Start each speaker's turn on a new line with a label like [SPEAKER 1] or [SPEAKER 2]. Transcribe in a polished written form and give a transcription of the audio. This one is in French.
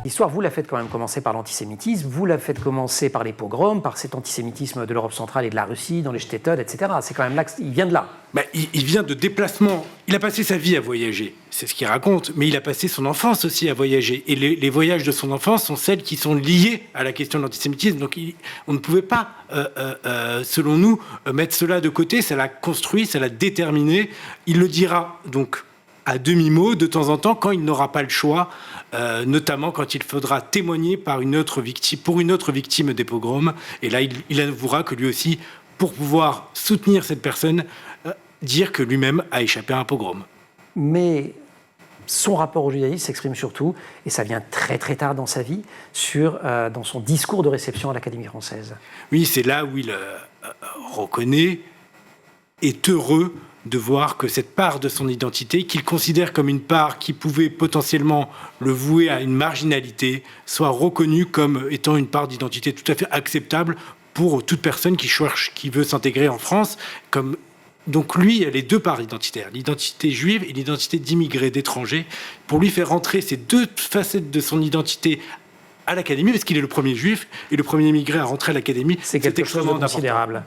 [SPEAKER 1] L'histoire, vous la faites quand même commencer par l'antisémitisme, vous la faites commencer par les pogroms, par cet antisémitisme de l'Europe centrale et de la Russie, dans les shtetl, etc. C'est quand même là qu'il vient de là.
[SPEAKER 2] Il vient de déplacements. Il a passé sa vie à voyager, c'est ce qu'il raconte, mais il a passé son enfance aussi à voyager. Et les voyages de son enfance sont celles qui sont liées à la question de l'antisémitisme. Donc on ne pouvait pas, selon nous, mettre cela de côté. Ça l'a construit, ça l'a déterminé. Il le dira donc à demi-mot de temps en temps quand il n'aura pas le choix, notamment quand il faudra témoigner pour une autre victime des pogroms. Et là, il avouera que lui aussi, pour pouvoir soutenir cette personne, dire que lui-même a échappé à un pogrom.
[SPEAKER 1] Mais son rapport au judaïsme s'exprime surtout, et ça vient très très tard dans sa vie, dans son discours de réception à l'Académie française.
[SPEAKER 2] Oui, c'est là où il reconnaît, est heureux de voir que cette part de son identité, qu'il considère comme une part qui pouvait potentiellement le vouer à une marginalité, soit reconnue comme étant une part d'identité tout à fait acceptable pour toute personne qui veut s'intégrer en France. Donc lui, il a les deux parts identitaires, l'identité juive et l'identité d'immigré, d'étranger, pour lui faire rentrer ces deux facettes de son identité à l'Académie, parce qu'il est le premier juif et le premier immigré à rentrer à l'Académie.
[SPEAKER 1] C'est quelque chose de considérable.